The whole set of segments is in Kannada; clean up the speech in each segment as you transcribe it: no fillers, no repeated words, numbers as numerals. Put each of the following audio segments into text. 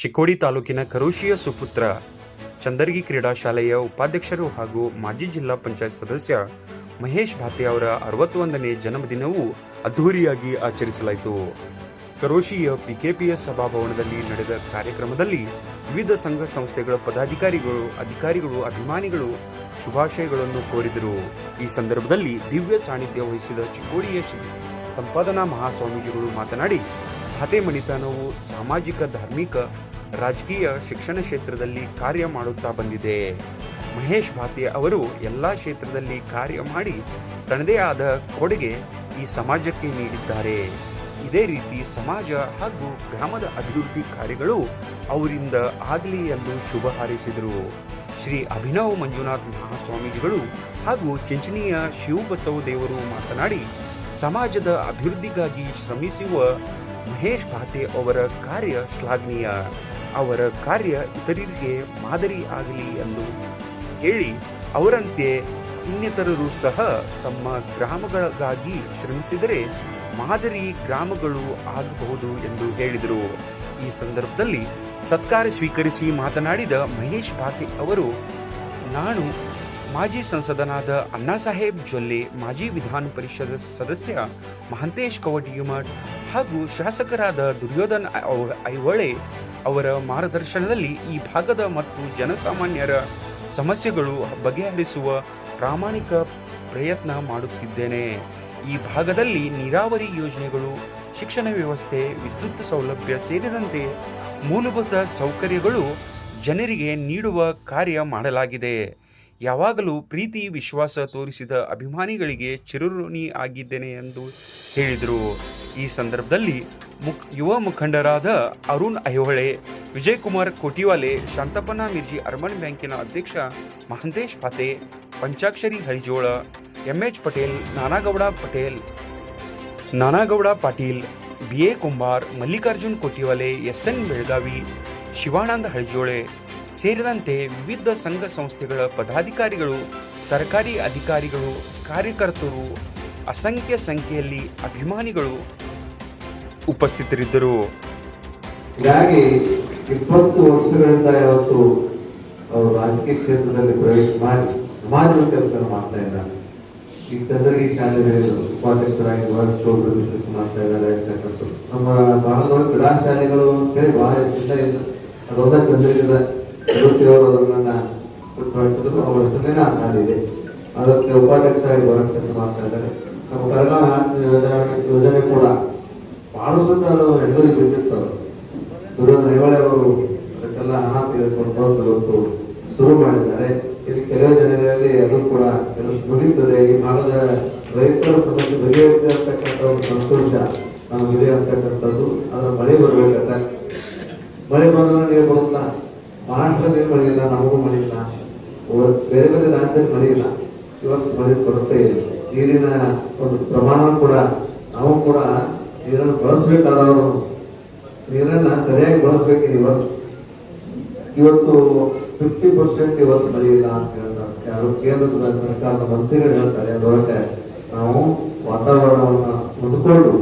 ಚಿಕ್ಕೋಡಿ ತಾಲೂಕಿನ ಕರೋಶಿಯ ಸುಪುತ್ರ ಚಂದರ್ಗಿ ಕ್ರೀಡಾ ಶಾಲೆಯ ಉಪಾಧ್ಯಕ್ಷರು ಹಾಗೂ ಮಾಜಿ ಜಿಲ್ಲಾ ಪಂಚಾಯತ್ ಸದಸ್ಯ ಮಹೇಶ್ ಭಾತೆ ಅವರ 61ನೇ ಜನ್ಮದಿನವೂ ಅದ್ಧೂರಿಯಾಗಿ ಆಚರಿಸಲಾಯಿತು. ಕರೋಶಿಯ ಪಿಕೆಪಿಎಸ್ ಸಭಾಭವನದಲ್ಲಿ ನಡೆದ ಕಾರ್ಯಕ್ರಮದಲ್ಲಿ ವಿವಿಧ ಸಂಘ ಸಂಸ್ಥೆಗಳ ಪದಾಧಿಕಾರಿಗಳು, ಅಧಿಕಾರಿಗಳು, ಅಭಿಮಾನಿಗಳು ಶುಭಾಶಯಗಳನ್ನು ಕೋರಿದರು. ಈ ಸಂದರ್ಭದಲ್ಲಿ ದಿವ್ಯ ಸಾನ್ನಿಧ್ಯ ವಹಿಸಿದ ಚಿಕ್ಕೋಡಿಯ ಶ್ರೀ ಸಂಪಾದನಾ ಮಹಾಸ್ವಾಮೀಜಿಗಳು ಮಾತನಾಡಿ, ಭಾತೆ ಮಣಿತನವು ಸಾಮಾಜಿಕ, ಧಾರ್ಮಿಕ, ರಾಜಕೀಯ, ಶಿಕ್ಷಣ ಕ್ಷೇತ್ರದಲ್ಲಿ ಕಾರ್ಯ ಮಾಡುತ್ತಾ ಬಂದಿದೆ. ಮಹೇಶ್ ಭಾತೆ ಅವರು ಎಲ್ಲ ಕ್ಷೇತ್ರದಲ್ಲಿ ಕಾರ್ಯ ಮಾಡಿ ತನ್ನದೇ ಆದ ಕೊಡುಗೆ ಈ ಸಮಾಜಕ್ಕೆ ನೀಡಿದ್ದಾರೆ. ಇದೇ ರೀತಿ ಸಮಾಜ ಹಾಗೂ ಗ್ರಾಮದ ಅಭಿವೃದ್ಧಿ ಕಾರ್ಯಗಳು ಅವರಿಂದ ಆಗಲಿ ಎಂದು ಶುಭ ಹಾರೈಸಿದರು. ಶ್ರೀ ಅಭಿನವ್ ಮಂಜುನಾಥ್ ಮಹಾಸ್ವಾಮೀಜಿಗಳು ಹಾಗೂ ಚಿಂಚಣಿಯ ಶಿವಬಸವ ದೇವರು ಮಾತನಾಡಿ, ಸಮಾಜದ ಅಭಿವೃದ್ಧಿಗಾಗಿ ಶ್ರಮಿಸುವ ಮಹೇಶ್ ಭಾತೆ ಅವರ ಕಾರ್ಯ ಶ್ಲಾಘನೀಯ. ಅವರ ಕಾರ್ಯ ಇತರರಿಗೆ ಮಾದರಿ ಆಗಲಿ ಎಂದು ಹೇಳಿ, ಅವರಂತೆ ಇನ್ನಿತರರು ಸಹ ತಮ್ಮ ಗ್ರಾಮಗಳಿಗಾಗಿ ಶ್ರಮಿಸಿದರೆ ಮಾದರಿ ಗ್ರಾಮಗಳು ಆಗಬಹುದು ಎಂದು ಹೇಳಿದರು. ಈ ಸಂದರ್ಭದಲ್ಲಿ ಸತ್ಕಾರ ಸ್ವೀಕರಿಸಿ ಮಾತನಾಡಿದ ಮಹೇಶ್ ಭಾತೆ ಅವರು, ನಾನು ಮಾಜಿ ಸಂಸದನಾದ ಅಣ್ಣಾಸಾಹೇಬ್ ಜೊಲ್ಲೆ, ಮಾಜಿ ವಿಧಾನ ಪರಿಷತ್ ಸದಸ್ಯ ಮಹಂತೇಶ್ ಕವಟಿಮಠ್ ಹಾಗೂ ಶಾಸಕರಾದ ದುರ್ಯೋಧನ್ ಐಹೊಳೆ ಅವರ ಮಾರ್ಗದರ್ಶನದಲ್ಲಿ ಈ ಭಾಗದ ಮತ್ತು ಜನಸಾಮಾನ್ಯರ ಸಮಸ್ಯೆಗಳು ಬಗೆಹರಿಸುವ ಪ್ರಾಮಾಣಿಕ ಪ್ರಯತ್ನ ಮಾಡುತ್ತಿದ್ದೇನೆ. ಈ ಭಾಗದಲ್ಲಿ ನೀರಾವರಿ ಯೋಜನೆಗಳು, ಶಿಕ್ಷಣ ವ್ಯವಸ್ಥೆ, ವಿದ್ಯುತ್ ಸೌಲಭ್ಯ ಸೇರಿದಂತೆ ಮೂಲಭೂತ ಸೌಕರ್ಯಗಳು ಜನರಿಗೆ ನೀಡುವ ಕಾರ್ಯ ಮಾಡಲಾಗಿದೆ. ಯಾವಾಗಲೂ ಪ್ರೀತಿ, ವಿಶ್ವಾಸ ತೋರಿಸಿದ ಅಭಿಮಾನಿಗಳಿಗೆ ಚಿರಋಣಿ ಆಗಿದ್ದೇನೆ ಎಂದು ಹೇಳಿದರು. ಈ ಸಂದರ್ಭದಲ್ಲಿ ಯುವ ಮುಖಂಡರಾದ ಅರುಣ್ ಐಹೊಳೆ, ವಿಜಯಕುಮಾರ್ ಕೋಟಿವಾಲೆ, ಶಾಂತಪ್ಪನ ಮಿರ್ಜಿ ಅರ್ಬನ್ ಬ್ಯಾಂಕಿನ ಅಧ್ಯಕ್ಷ Mahantesh Bhate, Panchakshari Harijola, MH Patel, Nanagouda Patil, BA Kumbar, Mallikarjun Kotiwale, SN Belagavi, Shivananda Harijole ಸೇರಿದಂತೆ ವಿವಿಧ ಸಂಘ ಸಂಸ್ಥೆಗಳ ಪದಾಧಿಕಾರಿಗಳು, ಸರ್ಕಾರಿ ಅಧಿಕಾರಿಗಳು, ಕಾರ್ಯಕರ್ತರು, ಅಸಂಖ್ಯ ಸಂಖ್ಯೆಯಲ್ಲಿ ಅಭಿಮಾನಿಗಳು ಉಪಸ್ಥಿತರಿದ್ದರು. ಹೀಗಾಗಿ 20 ವರ್ಷಗಳಿಂದ ಇವತ್ತು ಅವರು ರಾಜಕೀಯ ಕ್ಷೇತ್ರದಲ್ಲಿ ಪ್ರವೇಶ ಮಾಡಿ ಸಮಾಜದ ಕೆಲಸ ಮಾಡ್ತಾ ಇದ್ದಾರೆ. ಈ ಚಂದರ್ಗಿ ಶಾಲೆಯಲ್ಲಿ ಉಪಾಧ್ಯಕ್ಷರಾಗಿ ಬಹಳಷ್ಟು ಕೆಲಸ ಮಾಡ್ತಾ ಇದ್ದಾರೆ. ನಮ್ಮ ಭಾಗದೊಳಗೆ ಕ್ರೀಡಾ ಶಾಲೆಗಳು ಅಂತೇಳಿ ಬಹಳ ಹೆಚ್ಚಿನ ಇಲ್ಲ. ಅದೊಂದ ಚಂದರ್ಗಿದ ಅವರು ಅದನ್ನ ಬಿಟ್ಟು ಅವರ ಹೆಸರಿನ ಆ ಶಾಲೆ ಇದೆ. ಅದಕ್ಕೆ ಉಪಾಧ್ಯಕ್ಷರಾಗಿ ಬಹಳ ಕೆಲಸ ಮಾಡ್ತಾ ಇದ್ದಾರೆ. ನಮ್ಮ ಕರಗಾವಿ ಯೋಜನೆ ಕೂಡ ಬಹಳ ಸುತ್ತ ಅದು ಹೆಣ್ಣೂರಿಗೆ ಬಿದ್ದಿತ್ತು. ದುರ್ಯೋಧನ ಐಹೊಳೆ ಅವರು ಅದಕ್ಕೆಲ್ಲ ಹಣ ತೆಗೆದುಕೊಂಡು ಇವತ್ತು ಶುರು ಮಾಡಿದ್ದಾರೆ. ಇಲ್ಲಿ ಕೆಲವೇ ಜನರಲ್ಲಿ ಅದು ಕೂಡ ಕೆಲಸ ಮುಗಿಯುತ್ತದೆ. ಈ ಭಾಗದ ರೈತರ ಸಮಸ್ಯೆ ಬಗೆಹರಿಸಿ ಅಂತಕ್ಕಂಥ ಒಂದು ಸಂತೋಷ ನಮಗಿದೆ ಅಂತಕ್ಕಂಥದ್ದು. ಅದರ ಮಳೆ ಬರ್ಬೇಕಂತ, ಮಳೆ ಬಂದ್ರೆ ನೀರು ಬರುತ್ತಲ್ಲ. ಮಹಾರಾಷ್ಟ್ರದಲ್ಲಿ ಮಳೆ ಇಲ್ಲ, ನಮಗೂ ಮಳೆ ಇಲ್ಲ, ಬೇರೆ ಬೇರೆ ರಾಜ್ಯದಲ್ಲಿ ಮಳೆ ಇಲ್ಲ. ಇವತ್ತು ಮಳೆ ಬರುತ್ತೆ. ನೀರಿನ ಒಂದು ಪ್ರಮಾಣ ಕೂಡ ನಾವು ಕೂಡ ನೀರನ್ನು ಬಳಸಬೇಕಾದವರು ನೀರನ್ನ ಸರಿಯಾಗಿ ಬಳಸಬೇಕು. ಇವತ್ತು 50% ಈ ವರ್ಷ ಮಳೆ ಇಲ್ಲ ಅಂತ ಹೇಳ್ತಾರೆ. ಯಾರು ಕೇಂದ್ರದ ಸರ್ಕಾರದ ಮಂತ್ರಿಗಳು ಹೇಳ್ತಾರೆ. ಅದರೊಳಗೆ ನಾವು ವಾತಾವರಣವನ್ನು ಹೊಂದ್ಕೊಂಡು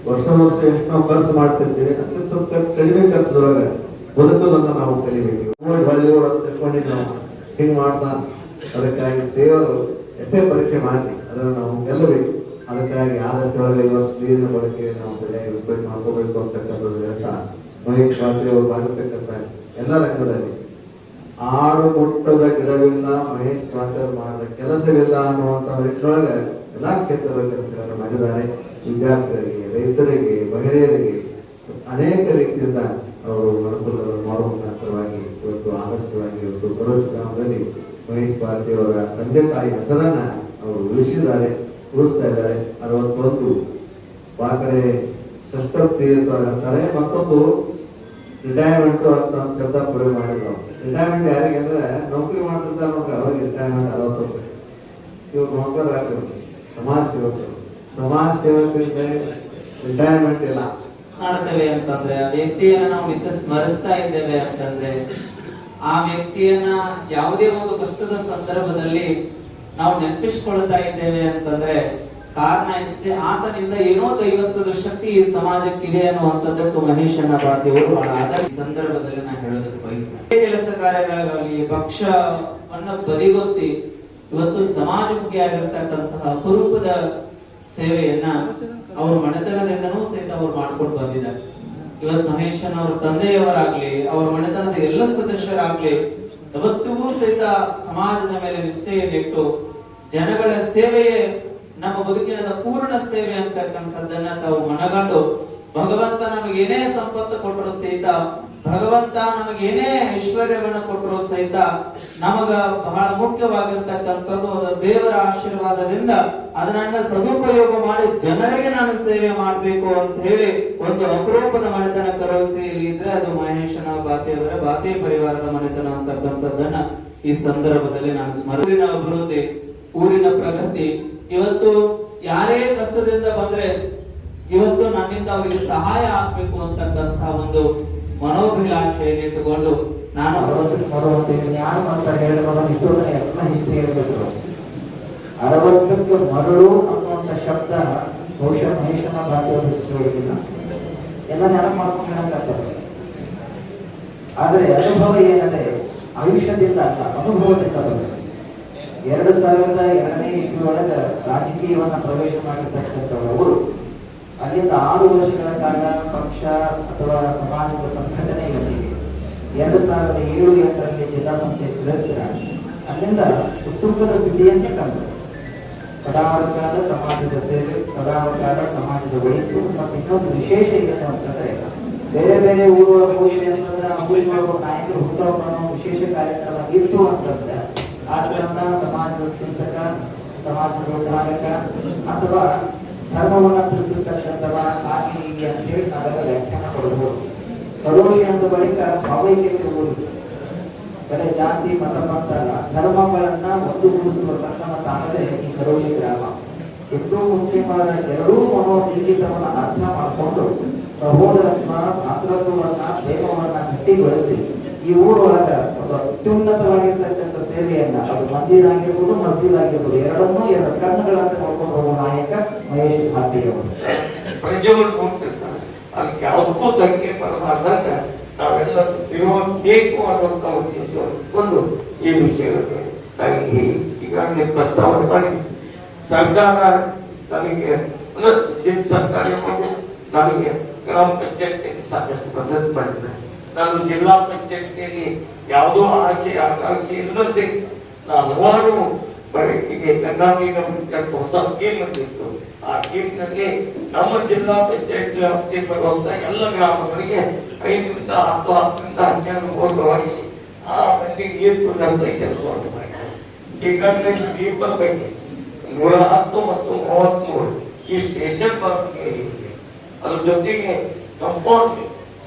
ವರ್ಷ ಎಷ್ಟು ನಾವು ಖರ್ಚು ಮಾಡ್ತಿರ್ತೀವಿ ಅದಕ್ಕೆ ಸ್ವಲ್ಪ ಖರ್ಚು ಕಡಿಮೆ ಖರ್ಚದೊಳಗೆ ಬದುಕೋದನ್ನ ನಾವು ಕಲಿಬೇಕು. ಹಳ್ಳಿಯವರು ತಿಳ್ಕೊಂಡಿದ್ದು ನಾವು ಹಿಂಗ್ ಮಾಡ್ತಾ, ಅದಕ್ಕಾಗಿ ದೇವರು ಎಷ್ಟೇ ಪರೀಕ್ಷೆ ಮಾಡಿ ಅದನ್ನು ನಾವು ಗೆಲ್ಲಬೇಕು. ಅದಕ್ಕಾಗಿ ಆದಷ್ಟೊಳಗೆ ಈ ವರ್ಷ ನೀರಿನ ಬಳಕೆ ನಾವು ಸರಿಯಾಗಿ ಉಪಯೋಗ ಮಾಡ್ಕೋಬೇಕು ಅಂತಕ್ಕಂಥದ್ದು ಹೇಳ್ತಾ, ಮಹೇಶ್ ಭಾತೆ ಅವರು ಮಾಡಿರ್ತಕ್ಕಂಥ ಎಲ್ಲ ರಂಗದಲ್ಲಿ ಆಡು ಮುಟ್ಟದ ಗಿಡವಿಲ್ಲ, ಮಹೇಶ್ ಭಾತೆ ಅವರು ಮಾಡಿದ ಕೆಲಸವಿಲ್ಲ ಅನ್ನುವಂಥ ನಿಟ್ಟಿನೊಳಗೆ ಎಲ್ಲಾ ಕ್ಷೇತ್ರದ ಕೆಲಸಗಳನ್ನು ಮಾಡಿದ್ದಾರೆ. ವಿದ್ಯಾರ್ಥಿಗಳಿಗೆ, ರೈತರಿಗೆ, ಮಹಿಳೆಯರಿಗೆ ಅನೇಕ ರೀತಿಯಿಂದ ಅವರು ಅನುಕೂಲಗಳನ್ನು ಮಾಡುವ ಮುಖಾಂತರವಾಗಿ ಇವತ್ತು ಆದರ್ಶವಾಗಿ ಇವತ್ತು ಕರೋಶಿ ಗ್ರಾಮದಲ್ಲಿ ಮಹೇಶ್ ಭಾತೆ ಅವರ ತಂದೆ ತಾಯಿ ಹೆಸರನ್ನ ಅವರು ಉಳಿಸ್ತಾ ಇದ್ದಾರೆ. 61 ಆ ಕಡೆ ಷಷ್ಠಿ ಅಂತ ಹೇಳ್ತಾರೆ. ಮತ್ತೊಂದು ರಿಟೈರ್ಮೆಂಟ್ ಅಂತ ಶಬ್ದ ಪ್ರಯೋಗ ಮಾಡಿದ್ರು. ರಿಟೈರ್ಮೆಂಟ್ ಯಾರಿಗೆ ಅಂದ್ರೆ ನೌಕರಿ ಮಾಡ್ತಿರ್ತಾರೆ ನೋಡ್ರಿ, ಅವ್ರಿಗೆ ರಿಟೈರ್ಮೆಂಟ್ 60 ವರ್ಷ. ಇವ್ರು ನೌಕರರಾಗ್ತಾರೆ, ಸಮಾಜ ಸೇವಕರಿಗೆ ರಿಟೈರ್ಮೆಂಟ್ ಇಲ್ಲ. ಮಾಡ್ತೇವೆ ಅಂತಂದ್ರೆ ಆ ವ್ಯಕ್ತಿಯನ್ನ ನಾವು ನಿತ್ಯ ಸ್ಮರಿಸ್ತಾ ಇದ್ದೇವೆ ಅಂತಂದ್ರೆ, ಆ ವ್ಯಕ್ತಿಯನ್ನ ಯಾವುದೇ ಒಂದು ಕಷ್ಟದ ಸಂದರ್ಭದಲ್ಲಿ ನಾವು ನೆನಪಿಸ್ಕೊಳ್ತಾ ಇದ್ದೇವೆ ಅಂತಂದ್ರೆ ಕಾರಣ ಇಷ್ಟೇ, ಆತನಿಂದ ಏನೋ ದೈವತ್ವದ ಶಕ್ತಿ ಈ ಸಮಾಜಕ್ಕಿದೆ ಅನ್ನುವಂಥದ್ದಕ್ಕೂ ಮಹೇಶಣ್ಣ ಬಾತಿಯವರು ಬಹಳ ಆಧಾರ ಸಂದರ್ಭದಲ್ಲಿ ನಾನು ಹೇಳೋದಕ್ಕೆ ಬಯಸ್ತೇನೆ. ಕೆಲಸ ಕಾರ್ಯಗಳಾಗಲಿ ಪಕ್ಷವನ್ನ ಬದಿಗೊತ್ತಿ ಇವತ್ತು ಸಮಾಜಮುಖಿ ಆಗಿರ್ತಕ್ಕಂತಹ ಅಪರೂಪದ ಸೇವೆಯನ್ನ ಅವ್ರ ಮನೆತನದಿಂದನೂ ಸಹಿತ ಅವ್ರು ಮಾಡ್ಕೊಂಡು ಬಂದಿದ್ದಾರೆ. ಇವತ್ತು ಮಹೇಶನ್ ಅವರ ತಂದೆಯವರಾಗ್ಲಿ ಅವ್ರ ಮನೆತನದ ಎಲ್ಲ ಸದಸ್ಯರಾಗ್ಲಿ ಯಾವತ್ತಿಗೂ ಸಹಿತ ಸಮಾಜದ ಮೇಲೆ ನಿಷ್ಠೆಯನ್ನಿಟ್ಟು ಜನಗಳ ಸೇವೆಯೇ ನಮ್ಮ ಬದುಕಿನ ಪೂರ್ಣ ಸೇವೆ ಅಂತಕ್ಕಂಥದ್ದನ್ನ ತಾವು ಮನಗಂಡು ಭಗವಂತ ನಮಗೆ ಏನೇ ಸಂಪತ್ತು ಕೊಟ್ಟರು ಸಹಿತ, ಭಗವಂತ ನಮಗೆ ಏನೇ ಐಶ್ವರ್ಯವನ್ನ ಕೊಟ್ಟರು ಸಹಿತ ನಮಗ ಬಹಳ ಮುಖ್ಯವಾಗಿರ್ತಕ್ಕಂಥದ್ದು ಅದು ದೇವರ ಆಶೀರ್ವಾದದಿಂದ ಅದನ್ನ ಸದುಪಯೋಗ ಮಾಡಿ ಜನರಿಗೆ ನಾನು ಸೇವೆ ಮಾಡ್ಬೇಕು ಅಂತ ಹೇಳಿ ಒಂದು ಅಪರೂಪದ ಮನೆತನ ಕರುಣಿಸಿ ಇದ್ರೆ ಅದು ಮಹೇಶನ ಬಾತಿಯವರ ಬಾತಿ ಪರಿವಾರದ ಮನೆತನ ಅಂತಕ್ಕಂಥದ್ದನ್ನ ಈ ಸಂದರ್ಭದಲ್ಲಿ ನಾನು ಊರಿನ ಅಭಿವೃದ್ಧಿ, ಊರಿನ ಪ್ರಗತಿ, ಇವತ್ತು ಯಾರೇ ಕಷ್ಟದಿಂದ ಬಂದ್ರೆ ಇವತ್ತು ನನ್ನಿಂದ ಅವರಿಗೆ ಸಹಾಯ ಆಗ್ಬೇಕು ಅಂತಕ್ಕಂತಹ ಒಂದು ಮನೋಭಿಲಾಷೆಯನ್ನು ಇಟ್ಟುಕೊಂಡು ನಾನು 60 ಯಾರು ಮಾಡ್ತಾರೆ ಹೇಳಿದಾಗ ಇಷ್ಟೊಂದನೆ ಎಲ್ಲ ಹಿಸ್ಟ್ರಿ ಹೇಳ್ಬಿಟ್ರು. 60ಕ್ಕೆ ಮರಳು ಅನ್ನುವಂಥ ಶಬ್ದ ಬಹುಶಃ ಮಹೇಶನ ಭಾರತೀಯ ಹಿಸ್ಟ್ರಿ ಒಳಗಿಲ್ಲ, ಎಲ್ಲ ನೆನಪು ಮಾಡ್ಕೊಂಡು ಹೇಳಕ್ಕಾಗ್ತದೆ. ಆದ್ರೆ ಅನುಭವ ಏನದೆ ಆಯುಷ್ಯದಿಂದ ಅಲ್ಲ, ಅನುಭವದಿಂದ ಬಂದ 2002ನೇ ಇಸ್ವಿ ಒಳಗ ರಾಜಕೀಯವನ್ನ ಪ್ರವೇಶ ಮಾಡಿರ್ತಕ್ಕಂಥವರು ಅಲ್ಲಿಂದ 6 ವರ್ಷಗಳ ಕಾಲ ಪಕ್ಷ ಅಥವಾ ಸಮಾಜದ ಸಂಘಟನೆಯೊಂದಿಗೆ 2007-8ರಲ್ಲಿ ಜಿಲ್ಲಾ ಪಂಚಾಯತ್ ಸದಸ್ಯರ ಅಲ್ಲಿಂದ ಉತ್ತುಂಗದ ಸ್ಥಿತಿಯನ್ನೇ ಕಂಡರು. ಸದಾಕಾಲ ಸಮಾಜದ ಸೇವೆ, ಸದಾಕಾಲ ಸಮಾಜದ ಒಳಿತು. ಮತ್ತು ಇನ್ನೊಂದು ವಿಶೇಷ ಏನು ಅಂತಂದ್ರೆ ಬೇರೆ ಬೇರೆ ಊರೊಳಗೆ ಹೋಗಿ ಅಂತಂದ್ರೆ ಆ ಊರಿನೊಳಗೆ ನಾಯಕರು ಹುಟ್ಟುಹಬ್ಬನೋ ವಿಶೇಷ ಕಾರ್ಯಕ್ರಮ ಇತ್ತು ಅಂತಂದ್ರೆ ಆತರನ್ನ ಸಮಾಜದ ಚಿಂತಕ, ಸಮಾಜದ ಉದ್ಧಾರಕ ಅಥವಾ ಧರ್ಮವನ್ನ ಪ್ರೀತಿಸ್ತಕ್ಕಂಥವ ಹಾಗೆ ಹೀಗೆ ಅಂತ ಹೇಳಿ ನಾವೆಲ್ಲ ವ್ಯಾಖ್ಯಾನ ಕೊಡಬಹುದು. ಕರೋಶಿ ಅಂದ ಬಳಿಕ ಭಾವೈಕ್ಯತೆ ಓದಿದ್ರು. ಬರೀ ಜಾತಿ ಮತ ಅಂತಲ್ಲ, ಧರ್ಮಗಳನ್ನ ಒಂದುಗೂಡಿಸುವ ಸಂಗಮ ತಾಣವೇ ಈ ಕರೋಶಿ ಗ್ರಾಮ. ಹಿಂದೂ ಮುಸ್ಲಿಮರ ಎರಡೂ ಮನೋಇಂಗಿತವನ್ನ ಅರ್ಥ ಮಾಡಿಕೊಂಡು ಸಹೋದರತ್ವ, ಮಾತೃತ್ವವನ್ನ, ಪ್ರೇಮವನ್ನ ಗಟ್ಟಿಗೊಳಿಸಿ ಈ ಊರೊಳಗ ಒಂದು ಅತ್ಯುನ್ನತವಾಗಿರ್ತಕ್ಕಂಥ ಸೇವೆಯನ್ನ, ಅದು ಮಂದಿರ ಆಗಿರ್ಬೋದು ಮಸ್ಜಿದ್ ಆಗಿರ್ಬೋದು, ಎರಡನ್ನೂ ಎರಡು ಕಣ್ಣುಗಳಂತ ನೋಡ್ಕೊಂಡು ಹೋಗುವ ನಾಯಕ ಮಹೇಶ್ ಭಾರತೀಯವರು. ಪ್ರಜೆಗಳು ನೋಡ್ತಿರ್ತಾರೆ, ಅದಕ್ಕೆ ಯಾವುದಕ್ಕೂ ಧಕ್ಕೆ ಬರಬಾರ್ದಾಗ ನಾವೆಲ್ಲ ಬೇಕು ಅನ್ನೋಂಥ ಉದ್ದೇಶವನ್ನು ಈ ವಿಷಯದಲ್ಲಿ ನನಗೆ ಈಗಾಗಲೇ ಪ್ರಸ್ತಾವನೆ ಮಾಡಿ ಸರ್ಕಾರ ನನಗೆ ಸರ್ಕಾರ ನನಗೆ ಗ್ರಾಮ ಪಂಚಾಯತ್ ಸಾಕಷ್ಟು ಪಸಂದ್ ಮಾಡಿದೆ. ನಾನು ಜಿಲ್ಲಾ ಪಂಚಾಯತಿಯಲ್ಲಿ ಯಾವುದೋ ಆಸೆ ಆಕಾಂಕ್ಷೆ ಇಲ್ಲದೆ ನಾನು ಹಲವಾರು ಬರೀಗೆ ಕರ್ನಾಟಕ ಹೊಸ ಸ್ಕೀಮ್ ಅಂತಿತ್ತು. ಆ ಸ್ಕೀಮ್ ನಲ್ಲಿ ನಮ್ಮ ಜಿಲ್ಲಾ ಪಂಚಾಯತ್ ವ್ಯಾಪ್ತಿ ಬರುವಂತ ಎಲ್ಲ ಗ್ರಾಮಗಳಿಗೆ 5ರಿಂದ 10, 10ರಿಂದ 12 ಕೋಟಿ ವಹಿಸಿ ಆ ಮಂದಿಗೆ ನೀರು ಕೊಡುವಂತ ಕೆಲಸವನ್ನು ಮಾಡಿದ್ದಾರೆ. ಈಗಾಗಲೇ ದೀಪದ ಬಗ್ಗೆ 110 ಮತ್ತು 33 ಈ ಸ್ಟೇಷನ್ ಬಗ್ಗೆ ಅದ್ರ ಜೊತೆಗೆ ಕಂಪೌಂಡ್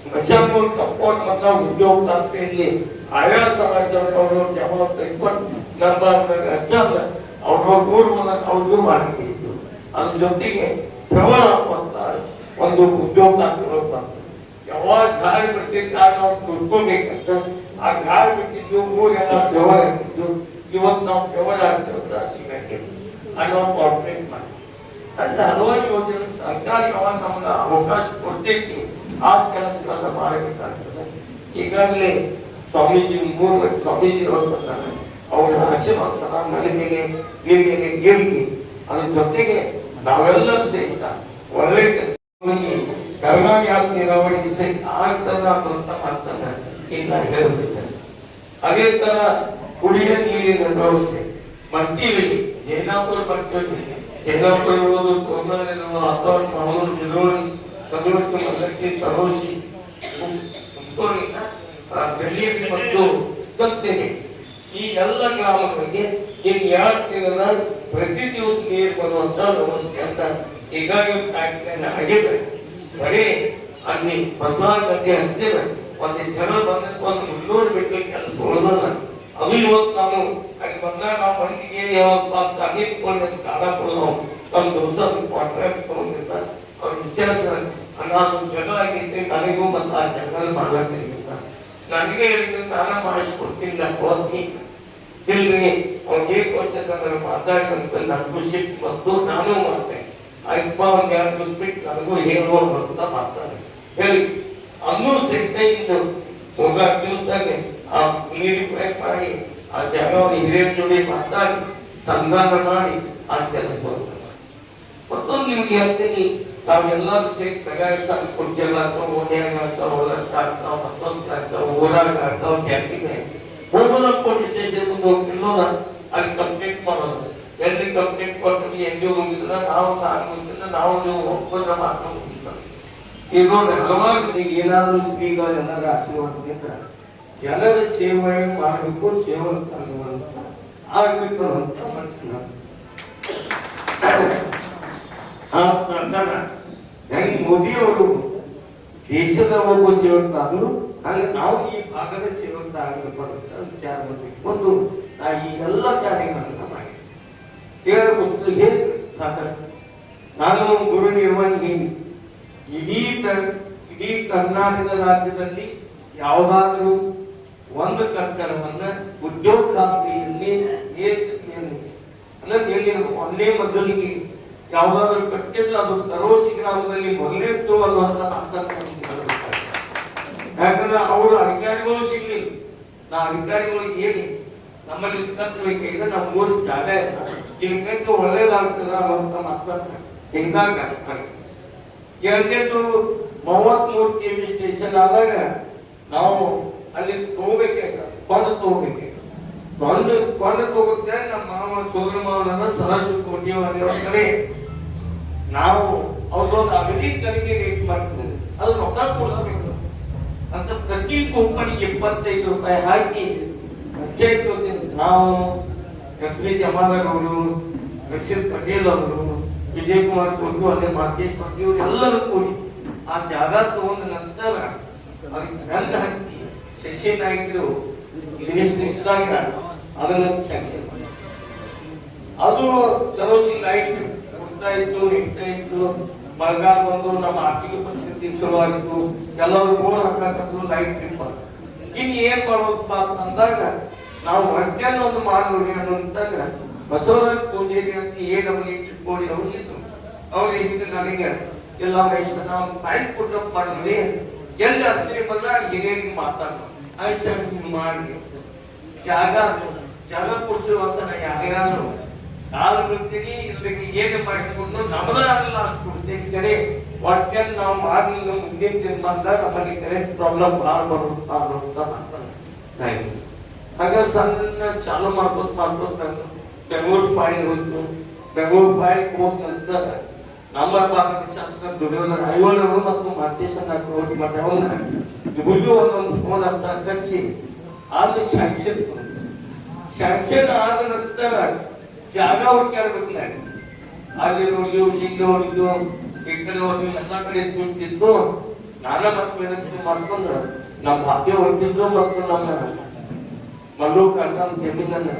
ಸ್ಮಶಾನ ಕಂಪೌಂಡ್ ಬಂದ ಉದ್ಯೋಗದಾತೆಯಲ್ಲಿ ಆಯಾ ಸಮಾಜದವರು ಜವಾಬ್ದಾರಿ ಕೊಟ್ಟು ನಮ್ಮ ಅಷ್ಟೇ ಅಲ್ಲ ಅವ್ರವ್ರ ಅವ್ರಿಗೂ ಮಾಡಿಕೆ ಇತ್ತು. ಅದ್ರ ಜೊತೆಗೆ ಪ್ರವಣ ಅಂತ ಒಂದು ಉದ್ಯೋಗದಾತರು ಬಂತು. ಯಾವಾಗ ಗಾಳಿ ಬಿಟ್ಟಿದ್ದಾಗ ನಾವು ದುಡ್ಕೋಬೇಕಂತ ಆ ಗಾಳಿ ಬಿಟ್ಟಿದ್ದು ಊರೆಲ್ಲ ವ್ಯವಹಾರ ಇರ್ತಿದ್ದು. ಇವತ್ತು ನಾವು ವ್ಯವಹಾರ ಆಗ್ತಿರೋದ್ರ ಸಿಗಕ್ಕೆ ಅನ್ನೋ ಕಾಂಪ್ಲೇಂಟ್ ಮಾಡಿ ಅಂತ ಹಲವಾರು ಯೋಜನೆ ಸರ್ಕಾರ ಯಾವಾಗ ನಮ್ಗೆ ಅವಕಾಶ ಕೊಡ್ತೈತಿ ಆ ಕೆಲಸಗಳನ್ನ ಮಾಡಬೇಕಾಗ್ತದೆ. ಈಗಾಗಲೇ ಸ್ವಾಮೀಜಿ 3 ಸ್ವಾಮೀಜಿ ಅವರು ಬರ್ತಾರೆ, ಅವರ ಆಶೀರ್ವಾದ ಮನೆ ಮೇಲೆ ನಿಮಗೆ ಗೆಲ್ಲಿ. ಅದ್ರ ಜೊತೆಗೆ ನಾವೆಲ್ಲರೂ ಸಹಿತ ಒಳ್ಳೆ ಕೆಲಸ ಕರ್ನಾಟಕ ಯಾತ್ರೆ ನೀರಾವರಿಗೆ ಸಹಿತ ಆಗ್ತದ ಅಂತ ಮಾಡ್ತಾನೆ ಇಲ್ಲ ಹೇಳುದು ಸರ್. ಅದೇ ತರ ಕುಡಿಯ ನೀರಿನ ವ್ಯವಸ್ಥೆ ಮಂಟಿಲಿ ಜೈನಾಪುರ ಬರ್ತೀವಿ. ಜೈನಾಪುರ ಇರುವುದು ತರೋಸಿ ಬೆಳ್ಳಿಯಲ್ಲಿ ಮತ್ತು ಕತ್ತೇನೆ ಈ ಎಲ್ಲ ಗ್ರಾಮಗಳಿಗೆ ಇನ್ 2 ತಿಂಗಳ ಪ್ರತಿ ದಿವಸ ನೀರು ಬರುವಂತ ವ್ಯವಸ್ಥೆ ಅಂತ ಈಗಾಗಲೇ ಫ್ಯಾಕ್ಟರಿ ಆಗಿದೆ. ಬರೀ ಅಲ್ಲಿ ಬಸವ ಗದ್ದೆ ಹತ್ತಿರ ಒಂದು ಜನ ಬಂದಕ್ಕೆ ಒಂದು 300 ಬಿಟ್ಟು ಕೆಲಸ ಉಳಿದಲ್ಲ. ಅದು ಇವತ್ತು ನಾನು ಅಲ್ಲಿ ಬಂದಾಗ ನಾವು ಮನೆಗೆ ಏನು ಯಾವಪ್ಪ ಅಂತ ಅನಿಟ್ಕೊಂಡು ಕಾಲ ಕೊಡೋದು ನಮ್ಮ ದಿವಸ ಕಾಂಟ್ರಾಕ್ಟ್ ತಗೊಂಡಿದ್ದ ಅವ್ರು ವಿಚಾರಿಸ ನಾನು ಜನ ಆಗಿದ್ದೆ ನನಗೂ ಮತ್ತು ಆ ಜನ ಮಾಡ್ಲಕ್ಕಿಲ್ಲ. ನನಗೆ ಹೇಳಿದ್ರೆ ನಾನು ಮಾಡಿಸ್ಕೊಡ್ತೀನಿ ಹೋಗಿ ಇಲ್ರಿ ಅವ್ನಿಗೆ ವರ್ಷದ ಮಾತಾಡಿದಂತ ನನಗೂ ಸಿಟ್ಟು ಮತ್ತು ನಾನು ಮಾಡ್ತೆ ಅಪ್ಪ ಒಂದ್ 2 ದಿವಸ ಬಿಟ್ಟು ನನಗೂ ಹೇಳುವ ಅಂತ ಮಾತಾಡಿ ಹೇಳಿ ಅನ್ನೂ ಸಿಟ್ಟಿಂದ ಹೋಗಾಕ ದಿವಸದಾಗೆ ಆ ನೀರು ಪ್ರಯತ್ನ ಮಾಡಿ ಆ ಜಾಗವನ್ನು ಹಿರಿಯರ ಜೋಡಿ ಮಾತಾಡಿ ಸಂಧಾನ ಮಾಡಿ ಆ ಕೆಲಸ ಮತ್ತೊಂದು ನಿಮ್ಗೆ ಹೇಳ್ತೀನಿ, ನಾವೆಲ್ಲರೂ ಸೇರಿ ಕೈಗಾರಿಕೆ ಕುರ್ಚಿಯಲ್ಲ ಆಗ್ತಾವ, ಓಣ್ಯಾಗ ಆಗ್ತಾವ, ಹೊಲಕ್ಕ ಆಗ್ತಾವ, ಮತ್ತೊಂದು ಆಗ್ತಾವ, ಊರಾಗ ಆಗ್ತಾವ, ಜಾತಿಗೆ ಹೋಗೋದ ಪೊಲೀಸ್ ಸ್ಟೇಷನ್ ಮುಂದೆ ಹೋಗ್ತಿಲ್ಲೋದ ಅಲ್ಲಿ ಕಂಪ್ಲೇಂಟ್ ಮಾಡೋದು. ಎಲ್ಲಿ ಕಂಪ್ಲೇಂಟ್ ಕೊಟ್ಟು ಎಲ್ಲಿ ಹೋಗಿಲ್ಲ, ನಾವು ಸಾಕು ಹೋಗಿಲ್ಲ, ನಾವು ನೀವು ಒಪ್ಪಂದ ಮಾತ್ರ ಹೋಗಿಲ್ಲ. ಈಗ ನೋಡಿ ಹಲವಾರು ಏನಾದ್ರು ಶ್ರೀಗಳು ಏನಾದ್ರು ಆಶೀರ್ವಾದದಿಂದ ಜನರ ಸೇವೆ ಮಾಡಬೇಕು, ಸೇವೆ ಆಗ್ಬೇಕು ಅಂತ ಮನಸ್ಸಿನ ಆ ಪ್ರಕಾರ ಹೆಂಗ್ ಮೋದಿ ಅವರು ದೇಶದ ಒಬ್ಬ ಸೇವಕ ಆದ್ರು ಹಾಗೆ ನಾವು ಈ ಭಾಗದ ಸೇವಕ ಆಗಬೇಕು ಅಂತ ವಿಚಾರ ಮಾಡಬೇಕು. ಒಂದು ಈ ಎಲ್ಲ ಕಾರ್ಯಗಳನ್ನ ಮಾಡಿ ಹೇಳ ಪುಸ್ತಕ ಸಾಕಷ್ಟು ನಾನು ಗುರು ನಿರ್ವಹಣೆ ಇಡೀ ಕರ್ನಾಟಕ ರಾಜ್ಯದಲ್ಲಿ ಯಾವುದಾದ್ರೂ ಒಂದು ಕಟ್ಟಡವನ್ನ ಉದ್ಯೋಗ ಖಾತ್ರಿಯಲ್ಲಿ ಒಂದೇ ಮಜಲಿಗೆ ಯಾವ್ದಾದ್ರು ಕಟ್ಟಿಲ್ಲ, ಅದು ತರೋಸಿ ಗ್ರಾಮದಲ್ಲಿ ಮೊದಲೇತ್ತು ಅನ್ನುವಂತ ಯಾಕಂದ್ರೆ ಅವರು ಅಧಿಕಾರಿಗಳು ಸಿಗ್ಲಿಲ್ಲ. ನಾ ಅಧಿಕಾರಿಗಳಿಗೆ ಹೇಳಿ ನಮ್ಮಲ್ಲಿ ಕಟ್ಟಬೇಕೀಗ ನಮ್ಮ ಮೂರು ಜಾಗ ಇಲ್ಲ, ಇಲ್ಲಿ ಕಟ್ಟು ಒಳ್ಳೇದಾಗ್ತದ ಅನ್ನುವಂತ ಮಾತನ್ನ ಹೆಂಗಾಗ 33 KV ಸ್ಟೇಷನ್ ಆದಾಗ ನಾವು ಅಲ್ಲಿ ತಗೋಬೇಕಾಗ ಕೊಂಡು ತಗೋತ್ತೆ. ನಮ್ಮ ಮಾವ ಸೋದರ ಮಾವನ ಸದಾಶಿವ ಕೋಟಿಯವರ ಕಡೆ ನಾವು ಅವ್ರೊಂದು ಅಗದಿ ಕಡಿಮೆ ರೇಟ್ ಮಾಡ್ತೀವಿ, ಅದು ರೊಕ್ಕ ಕೊಡಿಸ್ಬೇಕು ಅಂತ ಪ್ರತಿ ಕೂಪನಿಗೆ 25 ರೂಪಾಯಿ ಹಾಕಿ ಪಂಚಾಯತ್ ನಾವು ಎಸ್ ಬಿ ಜಮಾದಾರ್ ಅವರು, ರಶೀದ್ ಪಟೇಲ್ ಅವರು, ವಿಜಯ್ ಕುಮಾರ್ ಕೊಟ್ಟು ಅಲ್ಲೇ ಮಾತೇಶ್ ಪಟ್ಟಿ ಎಲ್ಲರೂ ಕೂಡಿ ಆ ಜಾಗ ತಗೊಂಡ ನಂತರ ಅದಕ್ಕೆ ನನ್ನ ಹಾಕಿ ಶಶಿ ನಾಯ್ಕರು ಮಿನಿಸ್ಟರ್ ಇದ್ದಾಗ ಅದನ್ನ ಸ್ಯಾಂಕ್ಷನ್ ಮಾಡಿ ಅದು ತರೋಸಿ ಲೈಟ್ ಕೊಡ್ತಾ ಇತ್ತು, ಇಡ್ತಾ ಇತ್ತು. ಮಳೆಗಾಲ ಬಂದು ನಮ್ಮ ಆರ್ಥಿಕ ಪರಿಸ್ಥಿತಿ ಚಲೋ ಆಗಿತ್ತು, ಎಲ್ಲರೂ ಬೋರ್ ಹಾಕಲು ಲೈಟ್ ಟ್ರಿಪ್. ಇನ್ ಏನ್ ಮಾಡೋದಪ್ಪ ಅಂದಾಗ ನಾವು ಹೊಟ್ಟೆನ ಒಂದು ಮಾಡೋರಿ ಅನ್ನೋಂತಾಗ ಬಸವರಾಜ್ ಪೂಜೆಗೆ ಅಂತ AW ಚಿಕ್ಕೋಡಿ ಅವರು ಇದ್ರು. ಅವ್ರು ಹಿಂದೆ ನನಗೆ ಎಲ್ಲ ವಯಸ್ಸು ನಾವು ಪಾಯಿಂಟ್ ಕೊಟ್ಟಪ್ಪ ಮಾಡಿದ್ವಿ, ಎಲ್ಲಿ ಅರ್ಚನೆ ಬಂದ ಹಿರಿಯರಿಗೆ ಮಾತಾಡೋದು ಆಯ್ತು ಮಾಡಿ ಜಾಗ ಕೊಡಿಸುವ ವಸನ ಯಾರ್ಯಾರು ಕಾಲು ಬಿಡ್ತೀನಿ ಇಲ್ಬೇಕು ಏನು ಮಾಡಿಕೊಂಡು ನಮ್ಮದ ಆಗಲ್ಲ ಅಷ್ಟು ಕೊಡ್ತೀನಿ ಕರೆ ಹೊಟ್ಟೆ ನಾವು ಮಾಡಲಿಲ್ಲ ಮುಂದಿನ ದಿನಮಾನದ ನಮ್ಮಲ್ಲಿ ಕರೆಂಟ್ ಪ್ರಾಬ್ಲಮ್ ಭಾಳ ಬರುತ್ತಾ ಅಂತ ಮಾತಾಡ್ತಾ ಹಾಗ ಸಣ್ಣ ಚಾಲು ಮಾಡ್ಕೋತ ಬೆಂಗಳೂರು ಫೈಲ್ ಹೋಯ್ತು. ಬೆಂಗಳೂರು ಫೈಲ್ ಹೋದ ನಂತರ ನಮ್ಮ ಭಾಗದ ಶಾಸಕ ದುರ್ಯೋಧನ ಐವಳವರು ಮತ್ತು ಮಾತೇಶನ ಕೋಟಿ ಮಠವನ್ನ ಇಬ್ಬರಿಗೂ ಒಂದೊಂದು ಫೋನ್ ಹಚ್ಚಿ ಅಲ್ಲಿ ಸ್ಯಾಂಕ್ಷನ್ ಆದ ನಂತರ ಜಾಗ ಹುಡುಕ್ಯಾಡ್ಬೇಕು. ಅಲ್ಲಿ ನೋಡಿದ್ವು, ಇಲ್ಲಿ ನೋಡಿದ್ವು, ಈ ಕಡೆ ಹೋದ್ವಿ, ಎಲ್ಲಾ ಕಡೆ ದುಡ್ಡಿದ್ದು ನಾನಾ ಮತ್ತೆ ವಿನಂತಿ ಮಾಡ್ಕೊಂಡು ನಮ್ಮ ಭಾಗ್ಯ ಹೊಂದಿದ್ದು ಮತ್ತು ನಮ್ಮ ಮಲ್ಲು ಕರ್ಕಂತ ಜಮೀನನ್ನ